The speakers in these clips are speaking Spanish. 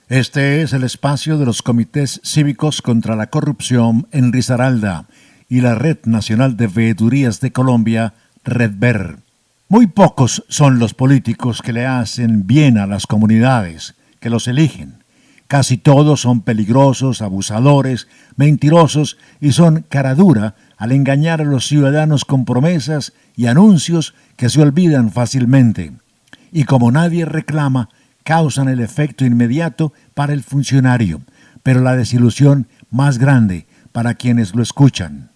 Este es el espacio de los comités cívicos contra la corrupción en Risaralda y la Red Nacional de Veedurías de Colombia, RedVer. Muy pocos son los políticos que le hacen bien a las comunidades, que los eligen. Casi todos son peligrosos, abusadores, mentirosos y son cara dura al engañar a los ciudadanos con promesas y anuncios que se olvidan fácilmente. Y como nadie reclama, causan el efecto inmediato para el funcionario, pero la desilusión más grande para quienes lo escuchan.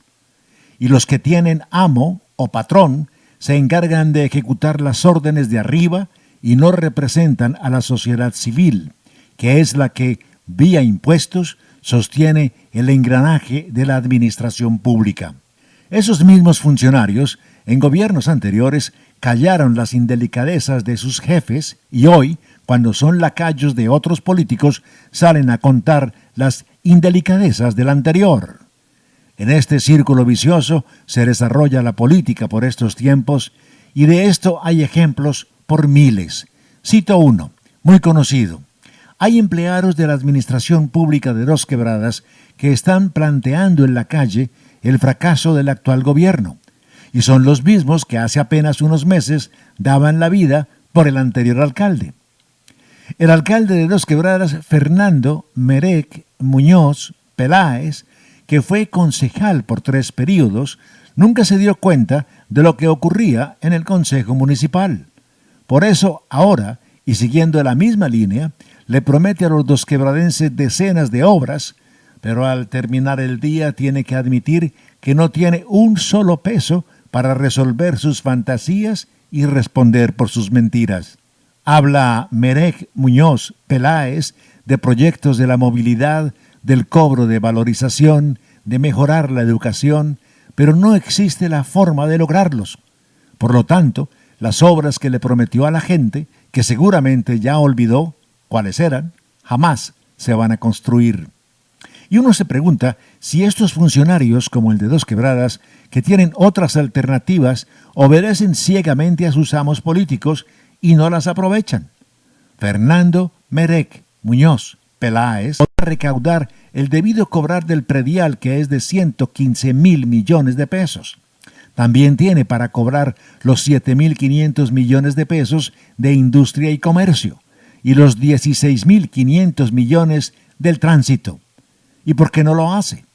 Y los que tienen amo o patrón se encargan de ejecutar las órdenes de arriba y no representan a la sociedad civil, que es la que, vía impuestos, sostiene el engranaje de la administración pública. Esos mismos funcionarios, en gobiernos anteriores, callaron las indelicadezas de sus jefes y hoy, cuando son lacayos de otros políticos, salen a contar las indelicadezas del anterior. En este círculo vicioso se desarrolla la política por estos tiempos y de esto hay ejemplos por miles. Cito uno, muy conocido. Hay empleados de la Administración Pública de Dos Quebradas que están planteando en la calle el fracaso del actual gobierno, y son los mismos que hace apenas unos meses daban la vida por el anterior alcalde. El alcalde de Dos Quebradas, Fernando Merec Muñoz Peláez, que fue concejal por 3 períodos, nunca se dio cuenta de lo que ocurría en el Consejo Municipal. Por eso, ahora, y siguiendo la misma línea, le promete a los dosquebradenses decenas de obras, pero al terminar el día tiene que admitir que no tiene un solo peso para resolver sus fantasías y responder por sus mentiras. Habla Merec Muñoz Peláez de proyectos de la movilidad, del cobro de valorización, de mejorar la educación, pero no existe la forma de lograrlos. Por lo tanto, las obras que le prometió a la gente, que seguramente ya olvidó cuáles eran, jamás se van a construir. Y uno se pregunta si estos funcionarios, como el de Dos Quebradas, que tienen otras alternativas, obedecen ciegamente a sus amos políticos y no las aprovechan. Fernando Merec Muñoz Peláez podrá recaudar el debido cobrar del predial, que es de 115.000 millones de pesos. También tiene para cobrar los 7.500 millones de pesos de industria y comercio y los 16.500 millones del tránsito. ¿Y por qué no lo hace?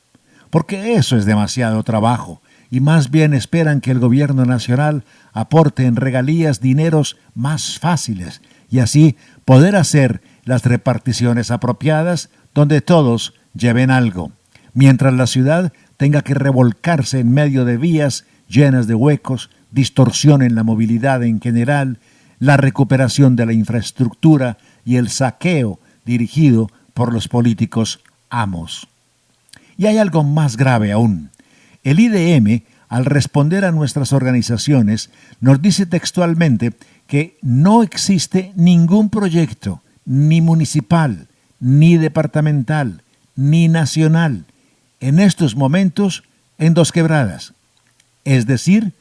Porque eso es demasiado trabajo y más bien esperan que el gobierno nacional aporte en regalías dineros más fáciles y así poder hacer las reparticiones apropiadas donde todos lleven algo, mientras la ciudad tenga que revolcarse en medio de vías llenas de huecos, distorsión en la movilidad en general, la recuperación de la infraestructura y el saqueo dirigido por los políticos amos. Y hay algo más grave aún. El IDM, al responder a nuestras organizaciones, nos dice textualmente que no existe ningún proyecto, ni municipal, ni departamental, ni nacional, en estos momentos en Dos Quebradas. Es decir,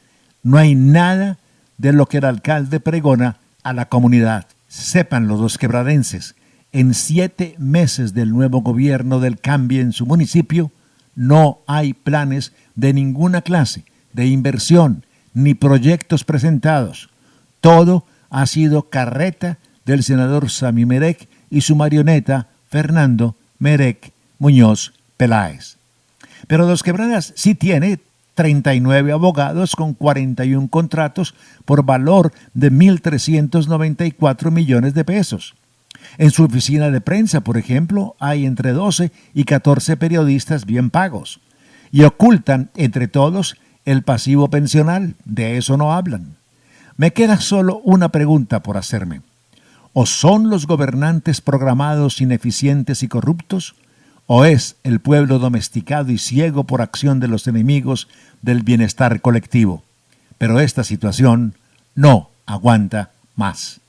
no hay nada de lo que el alcalde pregona a la comunidad. Sepan los dosquebradenses, en 7 meses del nuevo gobierno del cambio en su municipio, no hay planes de ninguna clase, de inversión, ni proyectos presentados. Todo ha sido carreta del senador Sami Merec y su marioneta Fernando Merec Muñoz Peláez. Pero Dos Quebradas sí tiene 39 abogados con 41 contratos por valor de 1.394 millones de pesos. En su oficina de prensa, por ejemplo, hay entre 12 y 14 periodistas bien pagos. Y ocultan, entre todos, el pasivo pensional. De eso no hablan. Me queda solo una pregunta por hacerme. ¿O son los gobernantes programados ineficientes y corruptos? ¿O es el pueblo domesticado y ciego por acción de los enemigos del bienestar colectivo? Pero esta situación no aguanta más.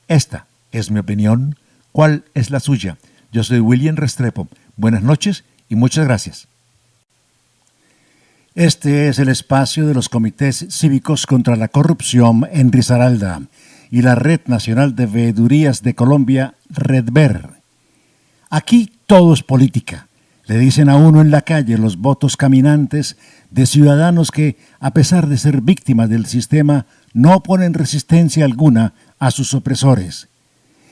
Esta es mi opinión. ¿Cuál es la suya? Yo soy William Restrepo. Buenas noches y muchas gracias. Este es el espacio de los comités cívicos contra la corrupción en Risaralda y la Red Nacional de Veedurías de Colombia, RedVer. Aquí todo es política. Le dicen a uno en la calle los votos caminantes de ciudadanos que, a pesar de ser víctimas del sistema, no oponen resistencia alguna a sus opresores.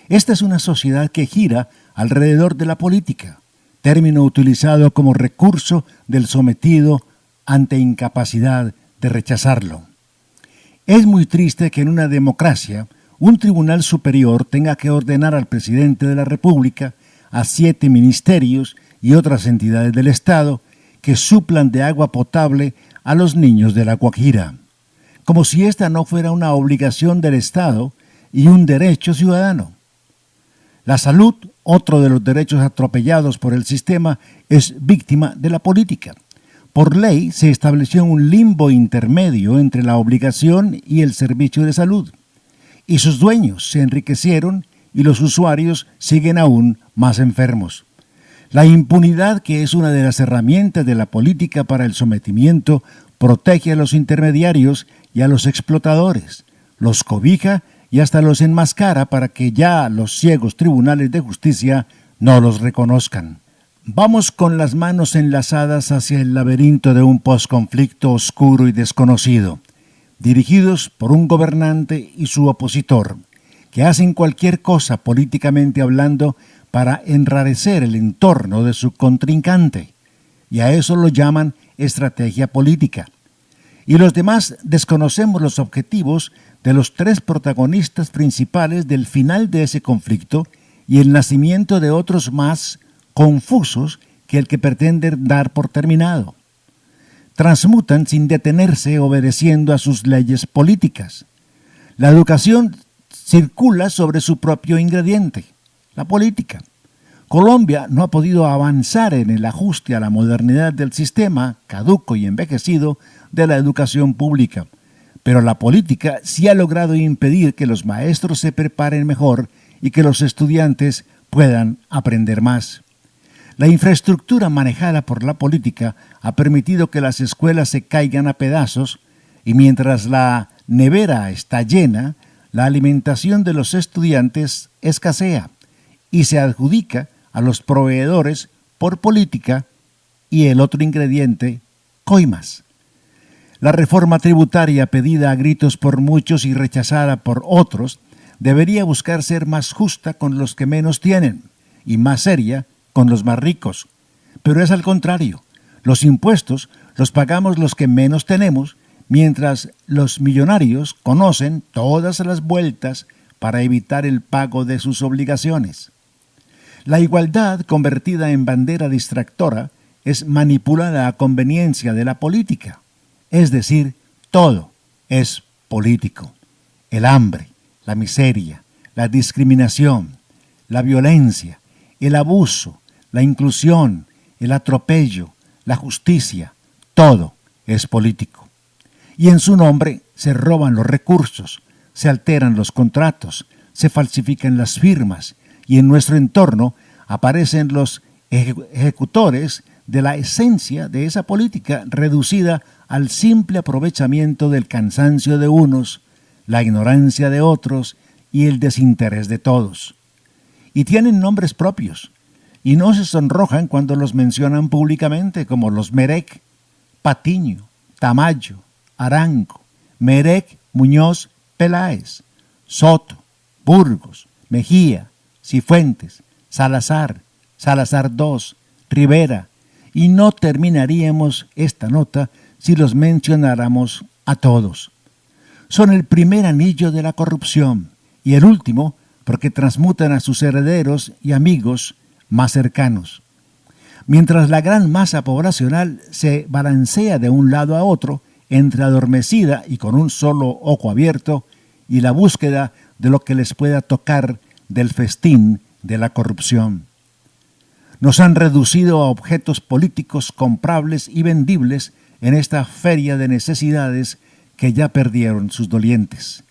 Esta es una sociedad que gira alrededor de la política, término utilizado como recurso del sometido ante incapacidad de rechazarlo. Es muy triste que en una democracia un tribunal superior tenga que ordenar al presidente de la República, a 7 ministerios y otras entidades del Estado que suplan de agua potable a los niños de La Guajira, como si esta no fuera una obligación del Estado y un derecho ciudadano. La salud, otro de los derechos atropellados por el sistema, es víctima de la política. Por ley se estableció un limbo intermedio entre la obligación y el servicio de salud, y sus dueños se enriquecieron y los usuarios siguen aún más enfermos. La impunidad, que es una de las herramientas de la política para el sometimiento, protege a los intermediarios y a los explotadores, los cobija y hasta los enmascara para que ya los ciegos tribunales de justicia no los reconozcan. Vamos con las manos enlazadas hacia el laberinto de un posconflicto oscuro y desconocido, dirigidos por un gobernante y su opositor, que hacen cualquier cosa políticamente hablando para enrarecer el entorno de su contrincante, y a eso lo llaman estrategia política. Y los demás desconocemos los objetivos de los 3 protagonistas principales del final de ese conflicto y el nacimiento de otros más confusos que el que pretenden dar por terminado. Transmutan sin detenerse obedeciendo a sus leyes políticas. La educación circula sobre su propio ingrediente, la política. Colombia no ha podido avanzar en el ajuste a la modernidad del sistema caduco y envejecido de la educación pública, pero la política sí ha logrado impedir que los maestros se preparen mejor y que los estudiantes puedan aprender más. La infraestructura manejada por la política ha permitido que las escuelas se caigan a pedazos y mientras la nevera está llena, la alimentación de los estudiantes escasea y se adjudica a los proveedores por política y el otro ingrediente, coimas. La reforma tributaria pedida a gritos por muchos y rechazada por otros debería buscar ser más justa con los que menos tienen y más seria con los más ricos. Pero es al contrario. Los impuestos los pagamos los que menos tenemos, mientras los millonarios conocen todas las vueltas para evitar el pago de sus obligaciones. La igualdad, convertida en bandera distractora, es manipulada a conveniencia de la política. Es decir, todo es político. El hambre, la miseria, la discriminación, la violencia, el abuso, la inclusión, el atropello, la justicia, todo es político. Y en su nombre se roban los recursos, se alteran los contratos, se falsifican las firmas y en nuestro entorno aparecen los ejecutores de la esencia de esa política reducida al simple aprovechamiento del cansancio de unos, la ignorancia de otros y el desinterés de todos. Y tienen nombres propios, y no se sonrojan cuando los mencionan públicamente, como los Merec, Patiño, Tamayo, Arango, Merec, Muñoz, Peláez, Soto, Burgos, Mejía, Cifuentes, Salazar, Salazar II, Rivera, y no terminaríamos esta nota si los mencionáramos a todos. Son el primer anillo de la corrupción y el último porque transmutan a sus herederos y amigos más cercanos. Mientras la gran masa poblacional se balancea de un lado a otro, entre adormecida y con un solo ojo abierto, y la búsqueda de lo que les pueda tocar del festín de la corrupción. Nos han reducido a objetos políticos comprables y vendibles en esta feria de necesidades que ya perdieron sus dolientes.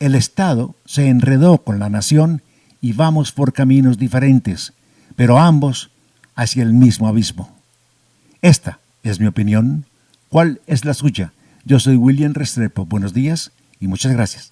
El Estado se enredó con la nación y vamos por caminos diferentes, pero ambos hacia el mismo abismo. Esta es mi opinión. ¿Cuál es la suya? Yo soy William Restrepo. Buenos días y muchas gracias.